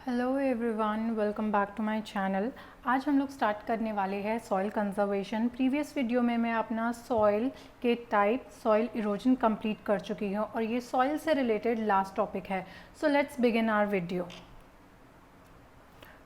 Hello everyone, welcome back to my channel. आज हम लोग स्टार्ट करने वाले हैं सॉइल कंजर्वेशन। प्रीवियस वीडियो में मैं अपना सॉइल के टाइप, सॉइल इरोजन कंप्लीट कर चुकी हूँ और ये सॉइल से रिलेटेड लास्ट टॉपिक है। So let's begin our video.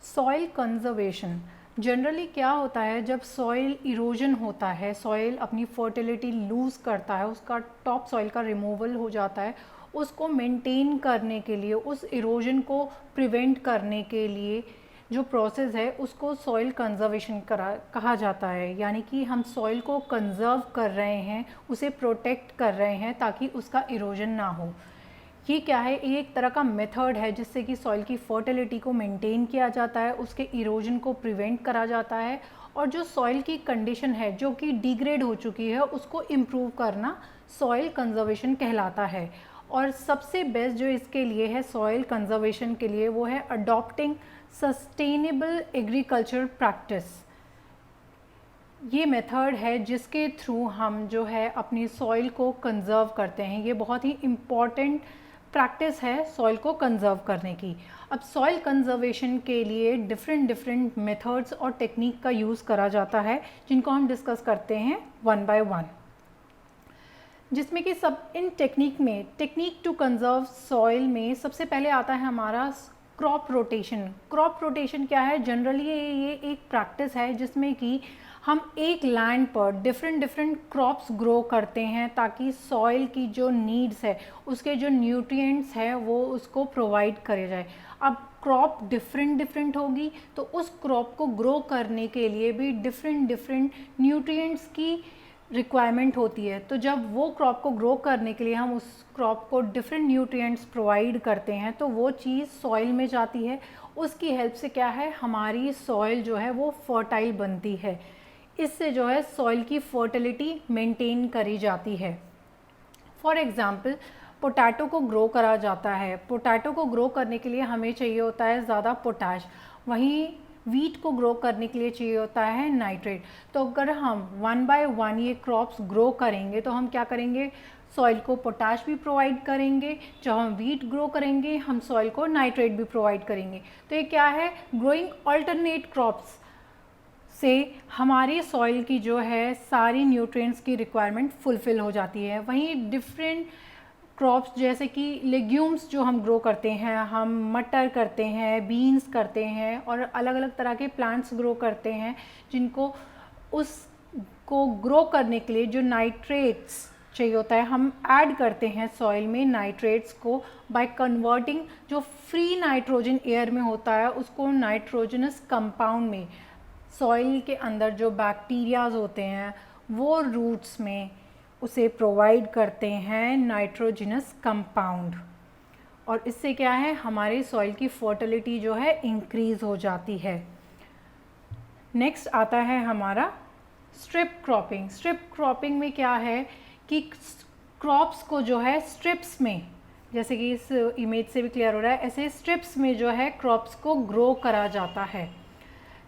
Soil conservation generally क्या होता है, जब सॉइल इरोजन होता है, सॉइल अपनी फर्टिलिटी लूज़ करता है, उसका टॉप सॉइल का रिमूवल हो जाता है, उसको मेंटेन करने के लिए, उस इरोजन को प्रिवेंट करने के लिए जो प्रोसेस है उसको सॉइल कंजर्वेशन कहा जाता है। यानी कि हम सॉइल को कंजर्व कर रहे हैं, उसे प्रोटेक्ट कर रहे हैं ताकि उसका इरोजन ना हो। ये क्या है, ये एक तरह का मेथड है जिससे कि सॉइल की फर्टिलिटी को मेंटेन किया जाता है, उसके इरोजन को प्रिवेंट करा जाता है और जो सॉइल की कंडीशन है जो कि डिग्रेड हो चुकी है उसको इम्प्रूव करना सॉइल कंजर्वेशन कहलाता है। और सबसे बेस्ट जो इसके लिए है सॉइल कंजर्वेशन के लिए, वो है अडॉप्टिंग सस्टेनेबल एग्रीकल्चर प्रैक्टिस। ये मेथड है जिसके थ्रू हम जो है अपनी सॉइल को कंजर्व करते हैं। ये बहुत ही इम्पॉर्टेंट प्रैक्टिस है सॉइल को कंजर्व करने की। अब सॉइल कंजर्वेशन के लिए डिफरेंट मेथड्स और टेक्निक का यूज़ करा जाता है, जिनको हम डिस्कस करते हैं वन बाय वन। जिसमें कि सब इन टेक्निक टू कंजर्व सॉइल में सबसे पहले आता है हमारा क्रॉप रोटेशन। क्रॉप रोटेशन क्या है, जनरली ये एक प्रैक्टिस है जिसमें कि हम एक लैंड पर डिफरेंट क्रॉप्स ग्रो करते हैं ताकि सॉइल की जो नीड्स है, उसके जो न्यूट्रिएंट्स है वो उसको प्रोवाइड करे जाए। अब क्रॉप डिफरेंट होगी तो उस क्रॉप को ग्रो करने के लिए भी डिफरेंट न्यूट्रिएंट्स की रिक्वायरमेंट होती है। तो जब वो क्रॉप को ग्रो करने के लिए हम उस क्रॉप को डिफरेंट न्यूट्रिएंट्स प्रोवाइड करते हैं तो वो चीज़ सॉइल में जाती है। उसकी हेल्प से क्या है, हमारी सॉइल जो है वो फर्टाइल बनती है। इससे जो है सॉइल की फर्टिलिटी मेंटेन करी जाती है। फॉर एग्ज़ाम्पल पोटैटो को ग्रो करा जाता है। पोटैटो को ग्रो करने के लिए हमें चाहिए होता है ज़्यादा पोटैश, वहीं वीट को ग्रो करने के लिए चाहिए होता है नाइट्रेट। तो अगर हम वन बाय वन ये क्रॉप्स ग्रो करेंगे तो हम क्या करेंगे, सॉइल को पोटैश भी प्रोवाइड करेंगे, जब हम वीट ग्रो करेंगे हम सॉइल को नाइट्रेट भी प्रोवाइड करेंगे। तो ये क्या है, ग्रोइंग अल्टरनेट क्रॉप्स से हमारी सॉइल की जो है सारी न्यूट्रिएंट्स की रिक्वायरमेंट फुलफ़िल हो जाती है। वहीं डिफरेंट क्रॉप्स जैसे कि लेग्यूम्स जो हम ग्रो करते हैं, हम मटर करते हैं, बीन्स करते हैं और अलग अलग तरह के प्लांट्स ग्रो करते हैं, जिनको उसको ग्रो करने के लिए जो नाइट्रेट्स चाहिए होता है हम ऐड करते हैं सॉइल में नाइट्रेट्स को बाय कन्वर्टिंग जो फ्री नाइट्रोजन एयर में होता है उसको नाइट्रोजनस कंपाउंड में। सॉइल के अंदर जो बैक्टीरियाज होते हैं वो रूट्स में उसे प्रोवाइड करते हैं नाइट्रोजनस कंपाउंड, और इससे क्या है, हमारी सॉइल की फर्टिलिटी जो है इंक्रीज़ हो जाती है। नेक्स्ट आता है हमारा स्ट्रिप क्रॉपिंग। स्ट्रिप क्रॉपिंग में क्या है कि क्रॉप्स को जो है स्ट्रिप्स में, जैसे कि इस इमेज से भी क्लियर हो रहा है, ऐसे स्ट्रिप्स में जो है क्रॉप्स को ग्रो करा जाता है।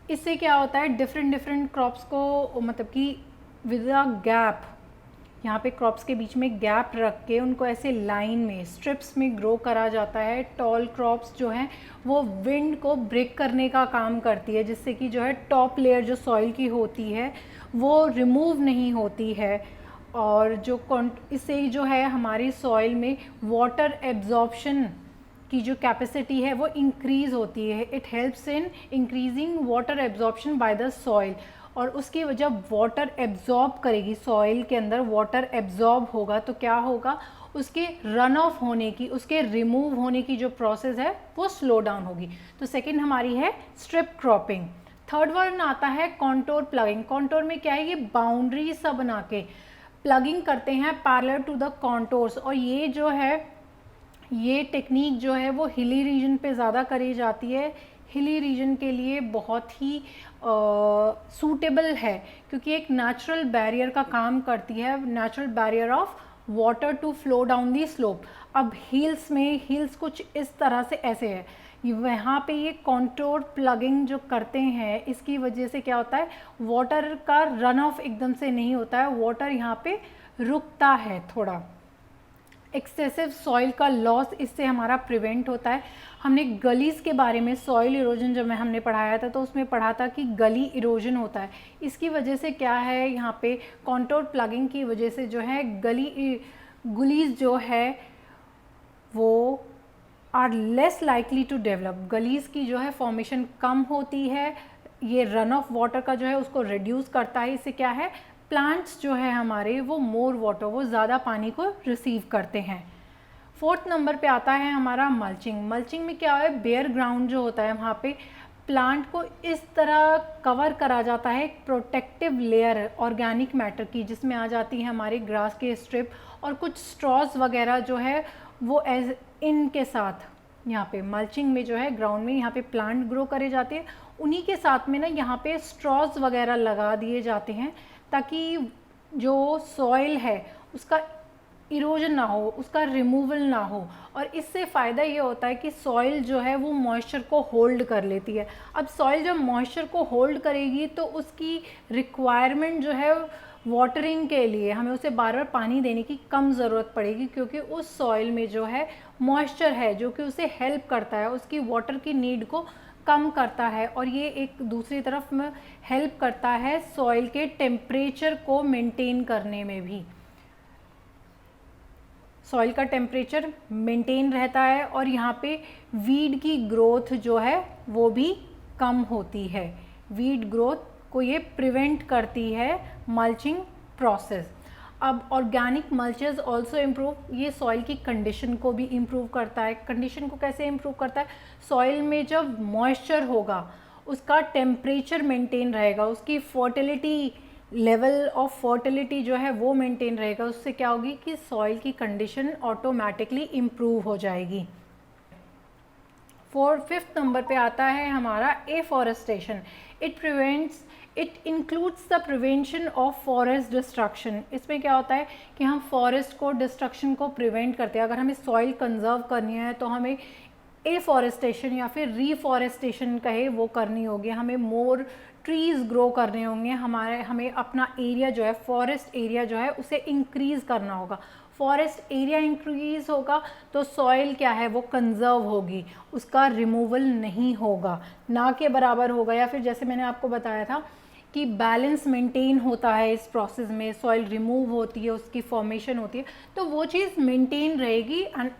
इससे क्या होता है, डिफरेंट क्रॉप्स को मतलब कि विद अ गैप, यहाँ पे क्रॉप्स के बीच में गैप रख के उनको ऐसे लाइन में स्ट्रिप्स में ग्रो करा जाता है। टॉल क्रॉप्स जो हैं वो विंड को ब्रेक करने का काम करती है, जिससे कि जो है टॉप लेयर जो सॉइल की होती है वो रिमूव नहीं होती है, और जो इससे जो है हमारी सॉइल में वाटर एब्जॉर्प्शन की जो कैपेसिटी है वो इंक्रीज़ होती है। It helps in increasing water absorption by the soil, और उसकी वजह वाटर एब्जॉर्ब करेगी, सॉइल के अंदर वाटर एब्जॉर्ब होगा तो क्या होगा, उसके रन ऑफ होने की, उसके रिमूव होने की जो प्रोसेस है वो स्लो डाउन होगी। तो सेकंड हमारी है स्ट्रिप क्रॉपिंग। थर्ड वन आता है कॉन्टोर प्लगिंग। कॉन्टोर में क्या है, ये बाउंड्री सा बना के प्लगिंग करते हैं पैरेलल टू द कॉन्टोर्स, और ये जो है ये टेक्निक जो है वो हिली रीजन पे ज़्यादा करी जाती है। हिली रीजन के लिए बहुत ही सूटेबल है क्योंकि एक नेचुरल बैरियर का काम करती है, natural barrier of water to flow down the slope. अब हिल्स कुछ इस तरह से ऐसे है, वहाँ पे ये कॉन्टोर प्लगिंग जो करते हैं इसकी वजह से क्या होता है, वाटर का रन ऑफ एकदम से नहीं होता है, वाटर यहाँ पे रुकता है थोड़ा। एक्सेसिव सॉइल का लॉस इससे हमारा प्रिवेंट होता है। हमने गलीज़ के बारे में सॉइल इरोजन जब हमने पढ़ाया था तो उसमें पढ़ा था कि गली इरोजन होता है। इसकी वजह से क्या है, यहाँ पे कॉन्टोर प्लगिंग की वजह से जो है गलीज़ जो है वो are less likely to develop, गलीज़ की जो है फॉर्मेशन कम होती है। ये रन ऑफ वाटर का जो है उसको रिड्यूस करता है। इससे क्या है, प्लांट्स जो है हमारे वो मोर वाटर, वो ज़्यादा पानी को रिसीव करते हैं। फोर्थ नंबर पे आता है हमारा मल्चिंग। मल्चिंग में क्या है, बेयर ग्राउंड जो होता है वहाँ पे प्लांट को इस तरह कवर करा जाता है एक प्रोटेक्टिव लेयर ऑर्गेनिक मैटर की, जिसमें आ जाती है हमारे ग्रास के स्ट्रिप और कुछ स्ट्रॉज वगैरह जो है वो एज इनके साथ यहाँ पे मल्चिंग में जो है ग्राउंड में यहाँ पे प्लांट ग्रो करे जाते हैं, उन्हीं के साथ में ना यहाँ पे स्ट्रॉज वगैरह लगा दिए जाते हैं ताकि जो सॉइल है उसका इरोजन ना हो, उसका रिमूवल ना हो। और इससे फ़ायदा ये होता है कि सॉइल जो है वो मॉइस्चर को होल्ड कर लेती है। अब सॉइल जब मॉइस्चर को होल्ड करेगी तो उसकी रिक्वायरमेंट जो है वाटरिंग के लिए हमें उसे बार बार पानी देने की कम ज़रूरत पड़ेगी, क्योंकि उस सॉइल में जो है मॉइस्चर है जो कि उसे हेल्प करता है, उसकी वाटर की नीड को कम करता है। और ये एक दूसरी तरफ में हेल्प करता है सॉइल के टेम्परेचर को मेंटेन करने में भी। सॉइल का टेम्परेचर मेंटेन रहता है और यहाँ पे वीड की ग्रोथ जो है वो भी कम होती है। वीड ग्रोथ को ये प्रिवेंट करती है मल्चिंग प्रोसेस। अब ऑर्गेनिक मल्चेस ऑल्सो इम्प्रूव, ये सॉइल की कंडीशन को भी इम्प्रूव करता है। कंडीशन को कैसे इम्प्रूव करता है, सॉइल में जब मॉइस्चर होगा उसका टेम्परेचर मेंटेन रहेगा, उसकी फर्टिलिटी लेवल ऑफ फर्टिलिटी जो है वो मेंटेन रहेगा। उससे क्या होगी कि सॉइल की कंडीशन ऑटोमेटिकली इम्प्रूव हो जाएगी। फिफ्थ नंबर पे आता है हमारा afforestation. It includes the prevention of forest destruction. इसमें क्या होता है कि हम फॉरेस्ट को डिस्ट्रक्शन को प्रिवेंट करते हैं। अगर हमें सॉइल कंजर्व करनी है तो हमें एफॉरेस्टेशन या फिर रीफॉरेस्टेशन कहे वो करनी होगी, हमें मोर ट्रीज़ ग्रो करने होंगे, हमें अपना एरिया जो है फॉरेस्ट एरिया जो है उसे इंक्रीज़ करना होगा। फॉरेस्ट एरिया इंक्रीज़ होगा तो सॉइल क्या है वो कंजर्व होगी, उसका रिमूवल नहीं होगा, ना के बराबर होगा। या फिर जैसे मैंने आपको बताया था कि बैलेंस मेंटेन होता है इस प्रोसेस में, सॉइल रिमूव होती है, उसकी फॉर्मेशन होती है, तो वो चीज़ मेंटेन रहेगी and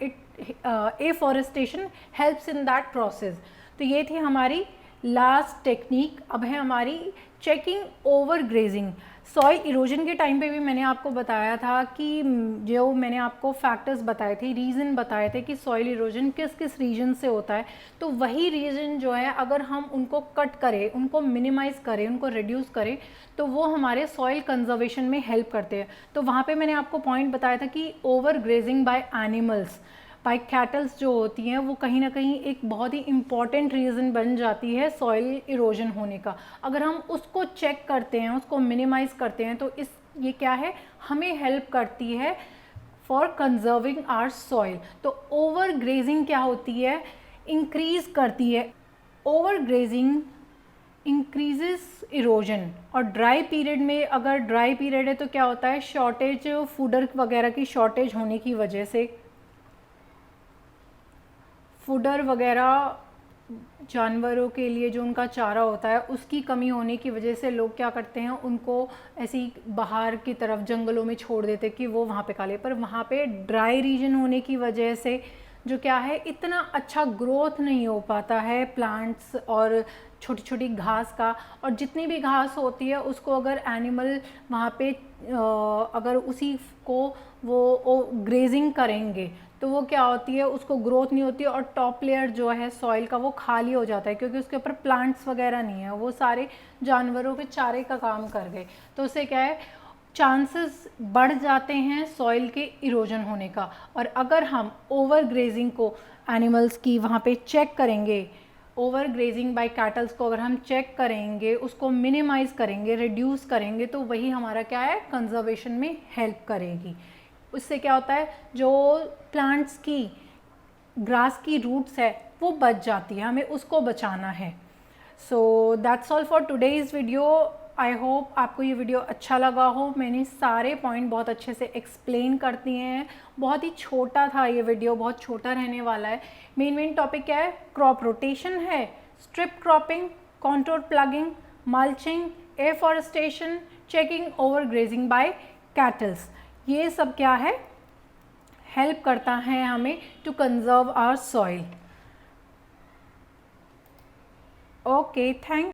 afforestation helps in that process. तो ये थी हमारी लास्ट टेक्निक। अब है हमारी checking over grazing. Soil erosion के टाइम पे भी मैंने आपको बताया था कि जो मैंने आपको फैक्टर्स बताए थे, रीज़न बताए थे कि सॉइल इरोजन किस किस रीजन से होता है, तो वही रीजन जो है अगर हम उनको कट करें, उनको मिनिमाइज़ करें, उनको रिड्यूस करें तो वो हमारे सॉइल कंजर्वेशन में हेल्प करते हैं। तो वहाँ पे मैंने आपको पॉइंट बताया था कि overgrazing by animals, by cattles जो होती हैं वो कहीं ना कहीं एक बहुत ही इम्पॉर्टेंट रीज़न बन जाती है सॉइल इरोजन होने का। अगर हम उसको चेक करते हैं, उसको मिनिमाइज़ करते हैं तो ये क्या है, हमें हेल्प करती है फॉर कंजर्विंग आवर सॉइल। तो ओवर ग्रेजिंग क्या होती है, इंक्रीज़ करती है। Over grazing increases erosion. और ड्राई पीरियड में, अगर ड्राई पीरियड है तो क्या होता है, शॉर्टेज, फूडर वगैरह की शॉर्टेज होने की वजह से, फूडर वगैरह जानवरों के लिए जो उनका चारा होता है उसकी कमी होने की वजह से लोग क्या करते हैं, उनको ऐसी बाहर की तरफ जंगलों में छोड़ देते कि वो वहाँ पे खा ले। पर वहाँ पे ड्राई रीजन होने की वजह से जो क्या है, इतना अच्छा ग्रोथ नहीं हो पाता है प्लांट्स और छोटी छोटी घास का। और जितनी भी घास होती है उसको अगर एनिमल वहाँ पे अगर उसी को वो ग्रेजिंग करेंगे तो वो क्या होती है, उसको ग्रोथ नहीं होती है और टॉप लेयर जो है सॉइल का वो खाली हो जाता है, क्योंकि उसके ऊपर प्लांट्स वगैरह नहीं है, वो सारे जानवरों के चारे का काम कर गए। तो उससे क्या है, चांसेस बढ़ जाते हैं सॉइल के इरोजन होने का। और अगर हम ओवर ग्रेजिंग को एनिमल्स की वहाँ पे चेक करेंगे, ओवर ग्रेजिंग बाय कैटल्स को अगर हम चेक करेंगे, उसको मिनिमाइज़ करेंगे, रिड्यूस करेंगे, तो वही हमारा क्या है, कंजर्वेशन में हेल्प करेगी। उससे क्या होता है, जो प्लांट्स की ग्रास की रूट्स है वो बच जाती है, हमें उसको बचाना है। So that's all for today's video. I hope आपको ये वीडियो अच्छा लगा हो। मैंने सारे पॉइंट बहुत अच्छे से एक्सप्लेन कर दिए हैं। बहुत ही छोटा था ये वीडियो, बहुत छोटा रहने वाला है। मेन टॉपिक क्या है? क्रॉप रोटेशन है, strip cropping, contour ploughing, mulching, afforestation, checking overgrazing by cattles. ये सब क्या है? हेल्प करता है हमें to conserve our soil. Okay, thank